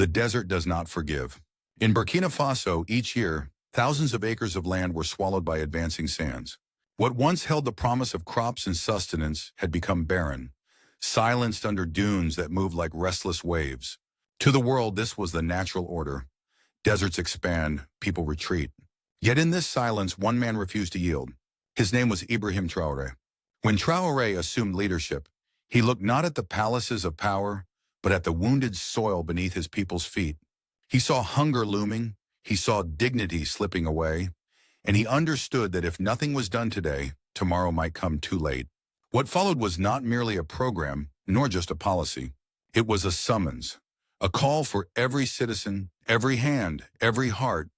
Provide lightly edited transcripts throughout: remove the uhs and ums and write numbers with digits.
The desert does not forgive. In Burkina Faso, each year, thousands of acres of land were swallowed by advancing sands. What once held the promise of crops and sustenance had become barren, silenced under dunes that moved like restless waves. To the world, this was the natural order. Deserts expand, people retreat. Yet in this silence, one man refused to yield. His name was Ibrahim Traoré. When Traoré assumed leadership, he looked not at the palaces of power, but at the wounded soil beneath his people's feet. He saw hunger looming, he saw dignity slipping away, and he understood that if nothing was done today, tomorrow might come too late. What followed was not merely a program, nor just a policy. It was a summons, a call for every citizen, every hand, every heart,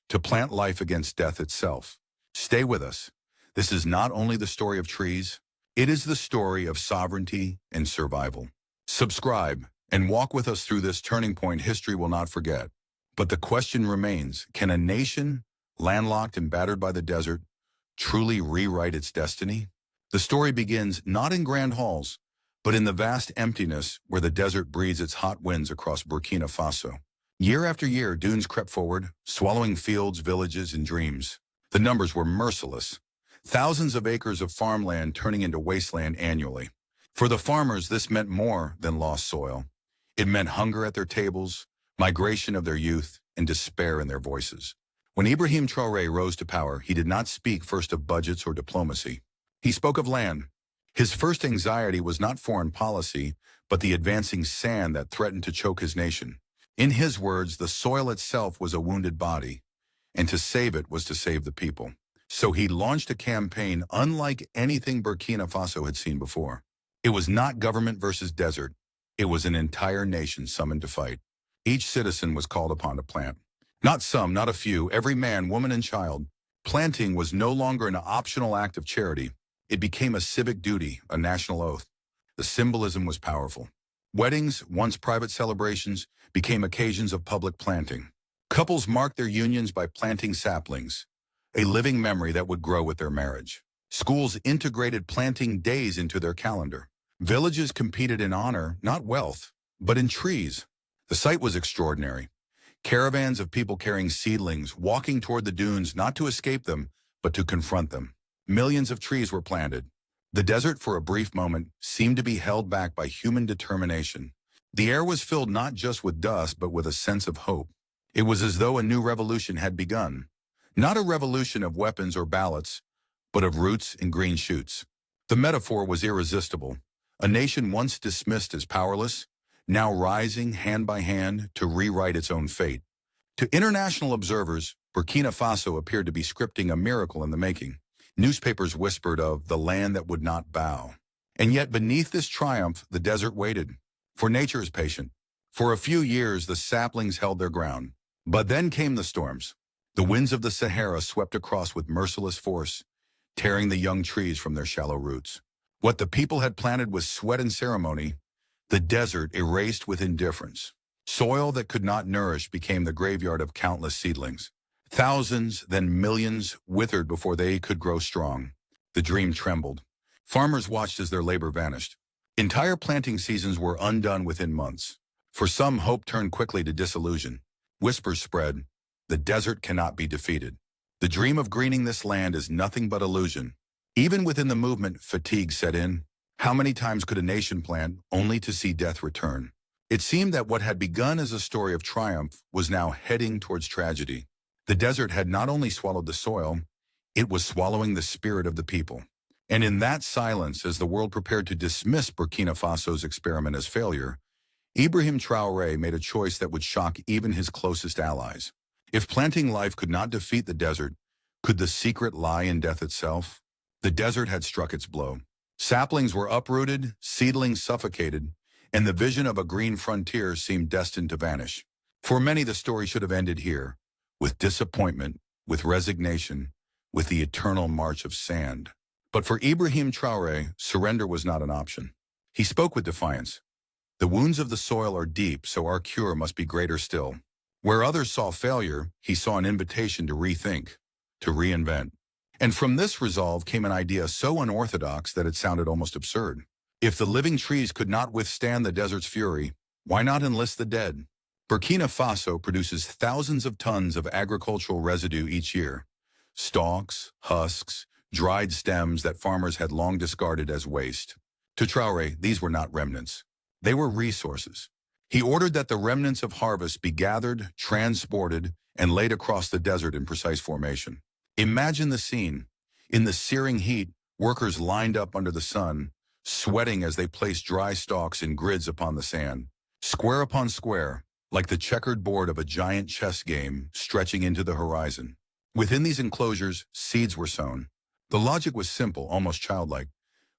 to plant life against death itself. Stay with us. This is not only the story of trees, it is the story of sovereignty and survival. Subscribe and walk with us through this turning point history will not forget. But the question remains, can a nation, landlocked and battered by the desert, truly rewrite its destiny? The story begins not in grand halls, but in the vast emptiness where the desert breathes its hot winds across Burkina Faso. Year after year, dunes crept forward, swallowing fields, villages, and dreams. The numbers were merciless. Thousands of acres of farmland turning into wasteland annually. For the farmers, this meant more than lost soil. It meant hunger at their tables, migration of their youth, and despair in their voices. When Ibrahim Traoré rose to power, he did not speak first of budgets or diplomacy. He spoke of land. His first anxiety was not foreign policy, but the advancing sand that threatened to choke his nation. In his words, the soil itself was a wounded body, and to save it was to save the people. So he launched a campaign unlike anything Burkina Faso had seen before. It was not government versus desert. It was an entire nation summoned to fight. Each citizen was called upon to plant. Not some, not a few, every man, woman, and child. Planting was no longer an optional act of charity. It became a civic duty, a national oath. The symbolism was powerful. Weddings, once private celebrations, became occasions of public planting. Couples marked their unions by planting saplings, a living memory that would grow with their marriage. Schools integrated planting days into their calendar. Villages competed in honor, not wealth, but in trees. The sight was extraordinary. Caravans of people carrying seedlings, walking toward the dunes not to escape them, but to confront them. Millions of trees were planted. The desert, for a brief moment, seemed to be held back by human determination. The air was filled not just with dust, but with a sense of hope. It was as though a new revolution had begun. Not a revolution of weapons or ballots, but of roots and green shoots. The metaphor was irresistible. A nation once dismissed as powerless, now rising hand by hand to rewrite its own fate. To international observers, Burkina Faso appeared to be scripting a miracle in the making. Newspapers whispered of the land that would not bow. And yet beneath this triumph, the desert waited. For nature is patient. For a few years, the saplings held their ground. But then came the storms. The winds of the Sahara swept across with merciless force, tearing the young trees from their shallow roots. What the people had planted with sweat and ceremony, the desert erased with indifference. Soil that could not nourish became the graveyard of countless seedlings. Thousands, then millions, withered before they could grow strong. The dream trembled. Farmers watched as their labor vanished. Entire planting seasons were undone within months. For some, hope turned quickly to disillusion. Whispers spread, the desert cannot be defeated. The dream of greening this land is nothing but illusion. Even within the movement, fatigue set in. How many times could a nation plant only to see death return? It seemed that what had begun as a story of triumph was now heading towards tragedy. The desert had not only swallowed the soil, it was swallowing the spirit of the people. And in that silence, as the world prepared to dismiss Burkina Faso's experiment as failure, Ibrahim Traoré made a choice that would shock even his closest allies. If planting life could not defeat the desert, could the secret lie in death itself? The desert had struck its blow. Saplings were uprooted, seedlings suffocated, and the vision of a green frontier seemed destined to vanish. For many, the story should have ended here, with disappointment, with resignation, with the eternal march of sand. But for Ibrahim Traoré, surrender was not an option. He spoke with defiance. The wounds of the soil are deep, so our cure must be greater still. Where others saw failure, he saw an invitation to rethink, to reinvent. And from this resolve came an idea so unorthodox that it sounded almost absurd. If the living trees could not withstand the desert's fury, why not enlist the dead? Burkina Faso produces thousands of tons of agricultural residue each year. Stalks, husks, dried stems that farmers had long discarded as waste. To Traoré, these were not remnants. They were resources. He ordered that the remnants of harvest be gathered, transported, and laid across the desert in precise formation. Imagine the scene. In the searing heat, workers lined up under the sun, sweating as they placed dry stalks in grids upon the sand, square upon square, like the checkered board of a giant chess game stretching into the horizon. Within these enclosures, seeds were sown. The logic was simple, almost childlike,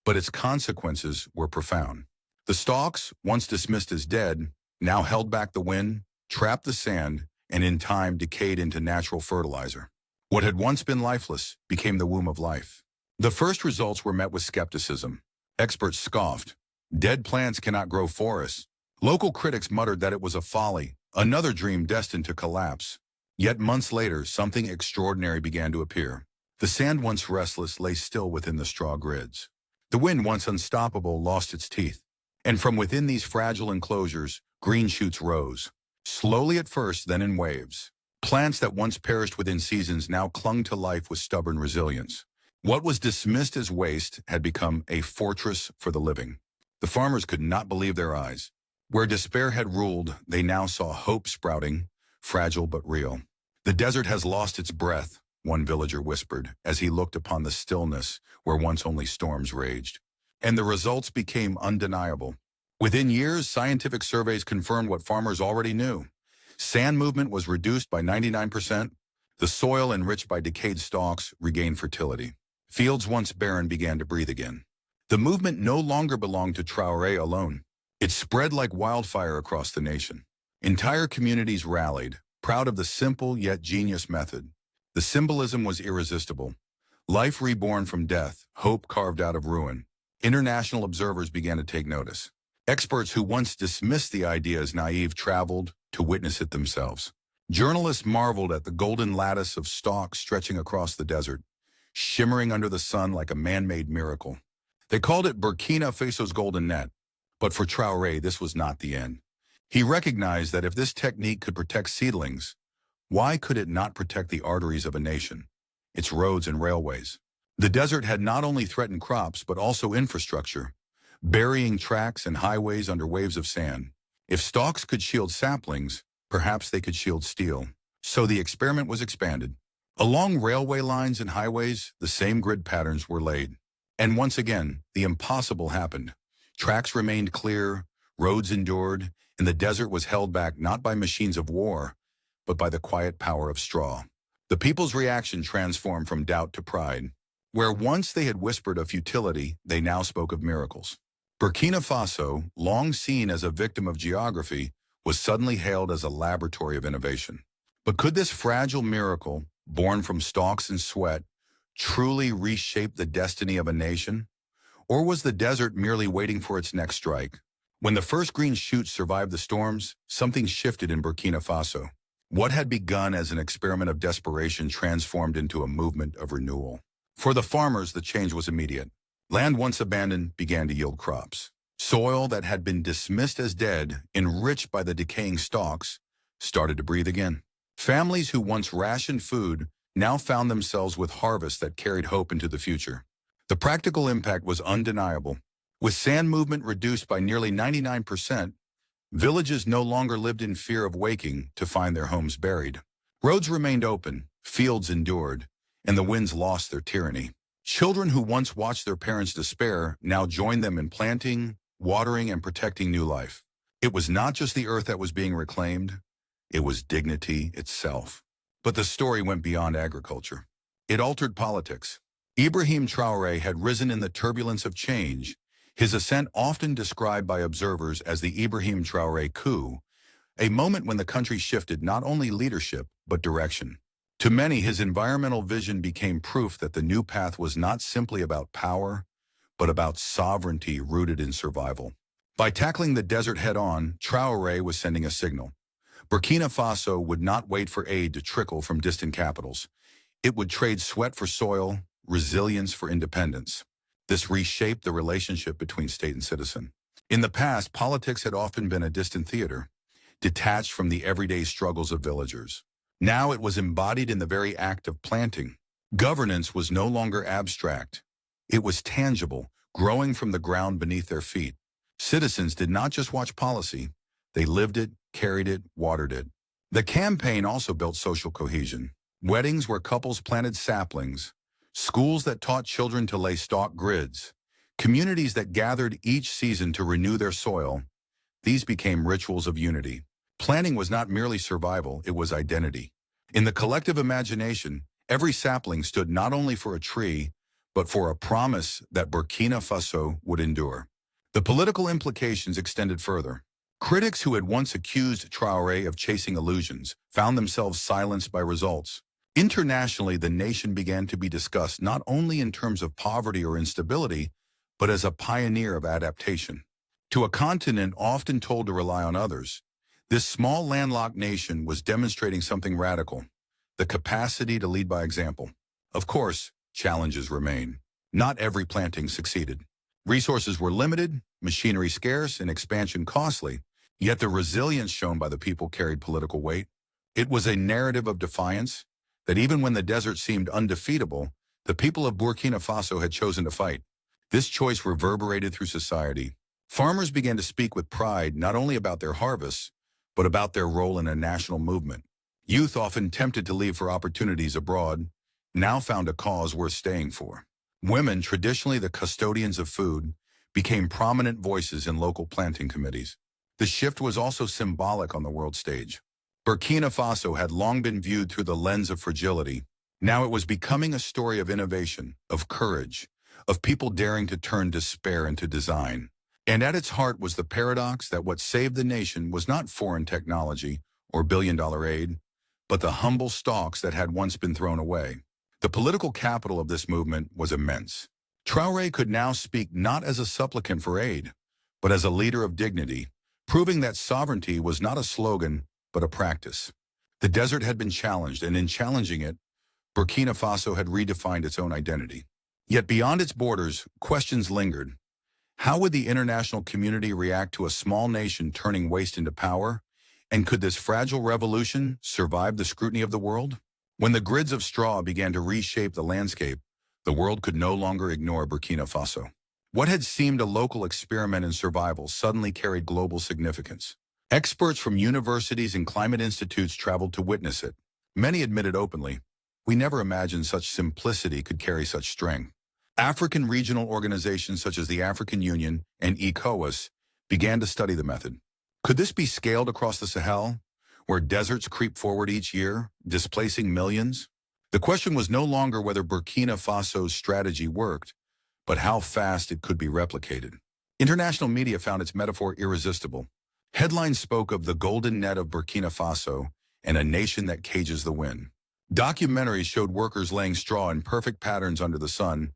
but its consequences were profound. The stalks, once dismissed as dead, now held back the wind, trapped the sand, and in time decayed into natural fertilizer. What had once been lifeless became the womb of life. The first results were met with skepticism. Experts scoffed. Dead plants cannot grow forests. Local critics muttered that it was a folly, another dream destined to collapse. Yet months later, something extraordinary began to appear. The sand, once restless, lay still within the straw grids. The wind, once unstoppable, lost its teeth. And from within these fragile enclosures, green shoots rose. Slowly at first, then in waves. Plants that once perished within seasons now clung to life with stubborn resilience. What was dismissed as waste had become a fortress for the living. The farmers could not believe their eyes. Where despair had ruled, they now saw hope sprouting, fragile but real. The desert has lost its breath, one villager whispered, as he looked upon the stillness where once only storms raged. And the results became undeniable. Within years, scientific surveys confirmed what farmers already knew. Sand movement was reduced by 99%. The soil, enriched by decayed stalks, regained fertility. Fields once barren began to breathe again. The movement no longer belonged to Traoré alone. It spread like wildfire across the nation. Entire communities rallied, proud of the simple yet genius method. The symbolism was irresistible. Life reborn from death, hope carved out of ruin. International observers began to take notice. Experts who once dismissed the idea as naive traveled to witness it themselves. Journalists marveled at the golden lattice of stalks stretching across the desert, shimmering under the sun like a man-made miracle. They called it Burkina Faso's golden net. But for Traoré, this was not the end. He recognized that if this technique could protect seedlings, why could it not protect the arteries of a nation, its roads and railways? The desert had not only threatened crops, but also infrastructure, burying tracks and highways under waves of sand. If stalks could shield saplings, perhaps they could shield steel. So the experiment was expanded. Along railway lines and highways, the same grid patterns were laid. And once again, the impossible happened. Tracks remained clear, roads endured, and the desert was held back not by machines of war, but by the quiet power of straw. The people's reaction transformed from doubt to pride. Where once they had whispered of futility, they now spoke of miracles. Burkina Faso, long seen as a victim of geography, was suddenly hailed as a laboratory of innovation. But could this fragile miracle, born from stalks and sweat, truly reshape the destiny of a nation? Or was the desert merely waiting for its next strike? When the first green shoots survived the storms, something shifted in Burkina Faso. What had begun as an experiment of desperation transformed into a movement of renewal. For the farmers, the change was immediate. Land once abandoned began to yield crops. Soil that had been dismissed as dead, enriched by the decaying stalks, started to breathe again. Families who once rationed food now found themselves with harvests that carried hope into the future. The practical impact was undeniable. With sand movement reduced by nearly 99%, villages no longer lived in fear of waking to find their homes buried. Roads remained open, fields endured, and the winds lost their tyranny. Children who once watched their parents despair now joined them in planting, watering, and protecting new life. It was not just the earth that was being reclaimed, it was dignity itself. But the story went beyond agriculture. It altered politics. Ibrahim Traoré had risen in the turbulence of change, his ascent often described by observers as the Ibrahim Traoré coup, a moment when the country shifted not only leadership, but direction. To many, his environmental vision became proof that the new path was not simply about power, but about sovereignty rooted in survival. By tackling the desert head-on, Traoré was sending a signal. Burkina Faso would not wait for aid to trickle from distant capitals. It would trade sweat for soil, resilience for independence. This reshaped the relationship between state and citizen. In the past, politics had often been a distant theater. detached from the everyday struggles of villagers. Now it was embodied in the very act of planting. Governance was no longer abstract. It was tangible, growing from the ground beneath their feet. Citizens did not just watch policy, they lived it, carried it, watered it. The campaign also built social cohesion. Weddings where couples planted saplings, schools that taught children to lay stalk grids, communities that gathered each season to renew their soil. These became rituals of unity. Planting was not merely survival, it was identity. In the collective imagination, every sapling stood not only for a tree, but for a promise that Burkina Faso would endure. The political implications extended further. Critics who had once accused Traoré of chasing illusions found themselves silenced by results. Internationally, the nation began to be discussed not only in terms of poverty or instability, but as a pioneer of adaptation. To a continent often told to rely on others, this small landlocked nation was demonstrating something radical, the capacity to lead by example. Of course, challenges remain. Not every planting succeeded. Resources were limited, machinery scarce, and expansion costly, yet the resilience shown by the people carried political weight. It was a narrative of defiance, that even when the desert seemed undefeatable, the people of Burkina Faso had chosen to fight. This choice reverberated through society. Farmers began to speak with pride not only about their harvests, but about their role in a national movement. Youth, often tempted to leave for opportunities abroad, now found a cause worth staying for. Women, traditionally the custodians of food, became prominent voices in local planting committees. The shift was also symbolic on the world stage. Burkina Faso had long been viewed through the lens of fragility. Now it was becoming a story of innovation, of courage, of people daring to turn despair into design. And at its heart was the paradox that what saved the nation was not foreign technology or billion-dollar aid, but the humble stalks that had once been thrown away. The political capital of this movement was immense. Traoré could now speak not as a supplicant for aid, but as a leader of dignity, proving that sovereignty was not a slogan, but a practice. The desert had been challenged, and in challenging it, Burkina Faso had redefined its own identity. Yet beyond its borders, questions lingered. How would the international community react to a small nation turning waste into power? And could this fragile revolution survive the scrutiny of the world? When the grids of straw began to reshape the landscape, the world could no longer ignore Burkina Faso. What had seemed a local experiment in survival suddenly carried global significance. Experts from universities and climate institutes traveled to witness it. Many admitted openly, "We never imagined such simplicity could carry such strength." African regional organizations such as the African Union and ECOWAS began to study the method. Could this be scaled across the Sahel, where deserts creep forward each year, displacing millions? The question was no longer whether Burkina Faso's strategy worked, but how fast it could be replicated. International media found its metaphor irresistible. Headlines spoke of the golden net of Burkina Faso and a nation that cages the wind. Documentaries showed workers laying straw in perfect patterns under the sun,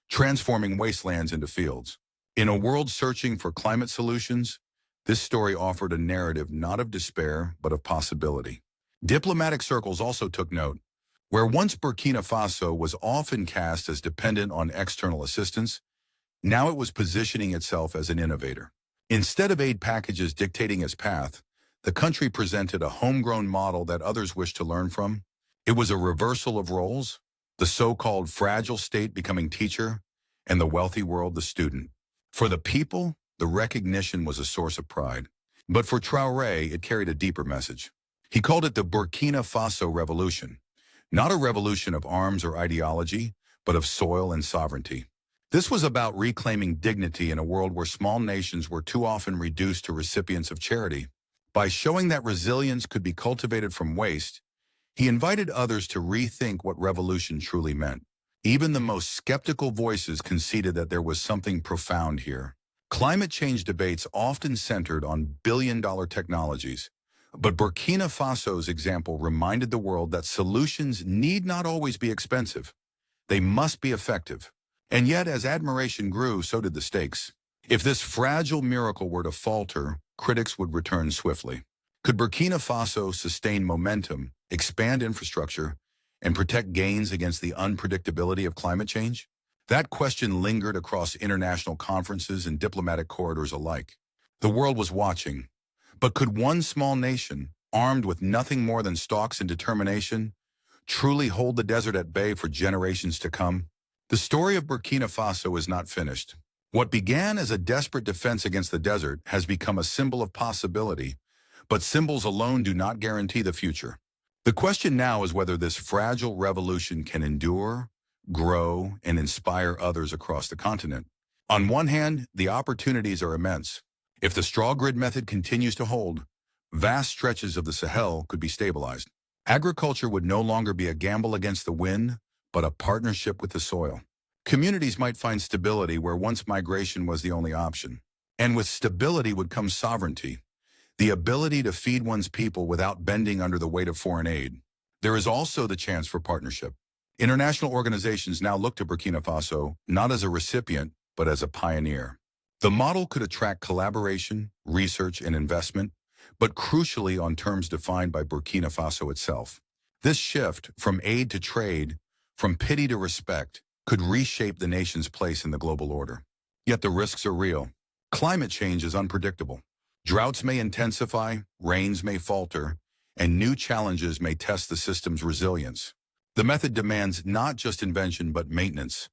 transforming wastelands into fields. In a world searching for climate solutions, this story offered a narrative not of despair, but of possibility. Diplomatic circles also took note. Where once Burkina Faso was often cast as dependent on external assistance, now it was positioning itself as an innovator. Instead of aid packages dictating its path, the country presented a homegrown model that others wished to learn from. It was a reversal of roles, the so-called fragile state becoming teacher, and the wealthy world the student. For the people, the recognition was a source of pride. But for Traoré, it carried a deeper message. He called it the Burkina Faso Revolution, not a revolution of arms or ideology, but of soil and sovereignty. This was about reclaiming dignity in a world where small nations were too often reduced to recipients of charity. By showing that resilience could be cultivated from waste, he invited others to rethink what revolution truly meant. Even the most skeptical voices conceded that there was something profound here. Climate change debates often centered on billion-dollar technologies, but Burkina Faso's example reminded the world that solutions need not always be expensive. They must be effective. And yet, as admiration grew, so did the stakes. If this fragile miracle were to falter, critics would return swiftly. Could Burkina Faso sustain momentum, expand infrastructure, and protect gains against the unpredictability of climate change? That question lingered across international conferences and diplomatic corridors alike. The world was watching, But could one small nation, armed with nothing more than stalks and determination, truly hold the desert at bay for generations to come? The story of Burkina Faso is not finished. What began as a desperate defense against the desert has become a symbol of possibility, but symbols alone do not guarantee the future. The question now is whether this fragile revolution can endure, grow, and inspire others across the continent. On one hand, the opportunities are immense. If the straw grid method continues to hold, vast stretches of the Sahel could be stabilized. Agriculture would no longer be a gamble against the wind, but a partnership with the soil. Communities might find stability where once migration was the only option. And with stability would come sovereignty, the ability to feed one's people without bending under the weight of foreign aid. There is also the chance for partnership. International organizations now look to Burkina Faso not as a recipient, but as a pioneer. The model could attract collaboration, research, and investment, but crucially on terms defined by Burkina Faso itself. This shift from aid to trade, from pity to respect, could reshape the nation's place in the global order. Yet the risks are real. Climate change is unpredictable. Droughts may intensify, rains may falter, and new challenges may test the system's resilience. The method demands not just invention but maintenance,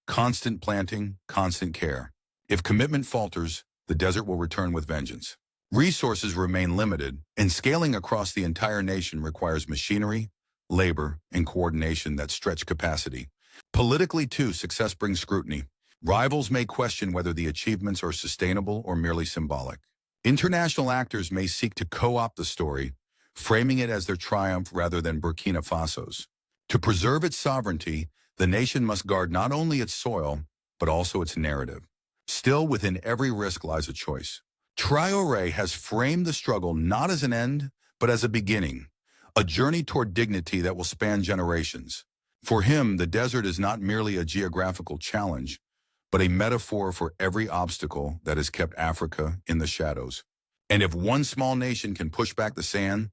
constant planting, constant care. If commitment falters, the desert will return with vengeance. Resources remain limited, and scaling across the entire nation requires machinery, labor, and coordination that stretch capacity. Politically, too, success brings scrutiny. Rivals may question whether the achievements are sustainable or merely symbolic. International actors may seek to co-opt the story, framing it as their triumph rather than Burkina Faso's. To preserve its sovereignty, the nation must guard not only its soil, but also its narrative. Still, within every risk lies a choice. Traoré has framed the struggle not as an end, but as a beginning, a journey toward dignity that will span generations. For him, the desert is not merely a geographical challenge, but a metaphor for every obstacle that has kept Africa in the shadows. And if one small nation can push back the sand,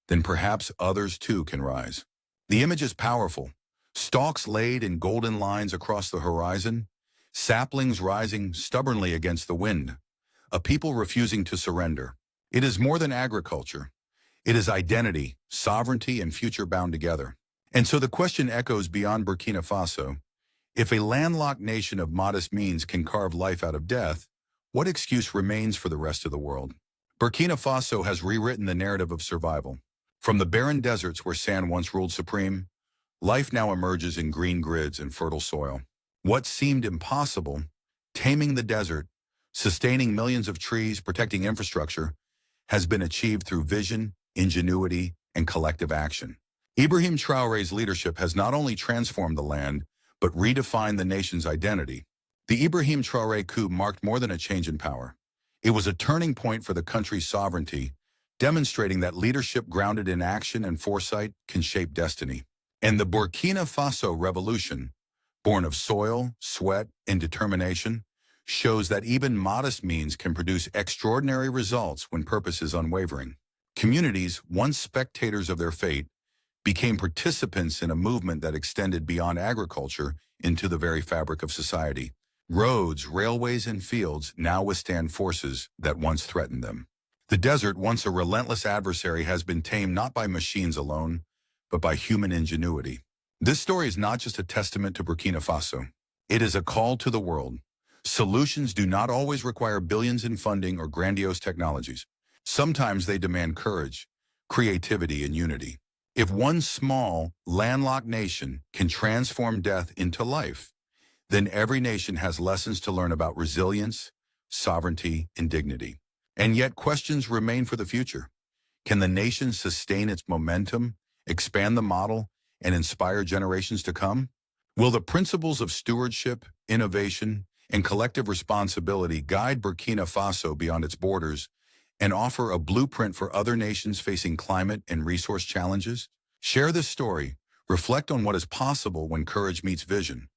then perhaps others too can rise. The image is powerful. Stalks laid in golden lines across the horizon, saplings rising stubbornly against the wind, a people refusing to surrender. It is more than agriculture. It is identity, sovereignty, and future bound together. And so the question echoes beyond Burkina Faso. If a landlocked nation of modest means can carve life out of death, what excuse remains for the rest of the world? Burkina Faso has rewritten the narrative of survival. From the barren deserts where sand once ruled supreme, life now emerges in green grids and fertile soil. What seemed impossible, taming the desert, sustaining millions of trees, protecting infrastructure, has been achieved through vision, ingenuity, and collective action. Ibrahim Traoré's leadership has not only transformed the land, but redefined the nation's identity. The Ibrahim Traoré coup marked more than a change in power. It was a turning point for the country's sovereignty, demonstrating that leadership grounded in action and foresight can shape destiny. And the Burkina Faso revolution, born of soil, sweat, and determination, shows that even modest means can produce extraordinary results when purpose is unwavering. Communities, once spectators of their fate, became participants in a movement that extended beyond agriculture into the very fabric of society. Roads, railways, and fields now withstand forces that once threatened them. The desert, once a relentless adversary, has been tamed not by machines alone, but by human ingenuity. This story is not just a testament to Burkina Faso. It is a call to the world. Solutions do not always require billions in funding or grandiose technologies. Sometimes they demand courage, creativity, and unity. If one small, landlocked nation can transform death into life, then every nation has lessons to learn about resilience, sovereignty, and dignity. And yet questions remain for the future. Can the nation sustain its momentum, expand the model, and inspire generations to come? Will the principles of stewardship, innovation, and collective responsibility guide Burkina Faso beyond its borders and offer a blueprint for other nations facing climate and resource challenges? Share this story, reflect on what is possible when courage meets vision,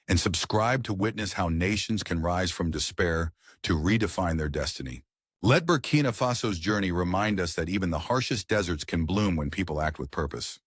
and subscribe to witness how nations can rise from despair to redefine their destiny. Let Burkina Faso's journey remind us that even the harshest deserts can bloom when people act with purpose.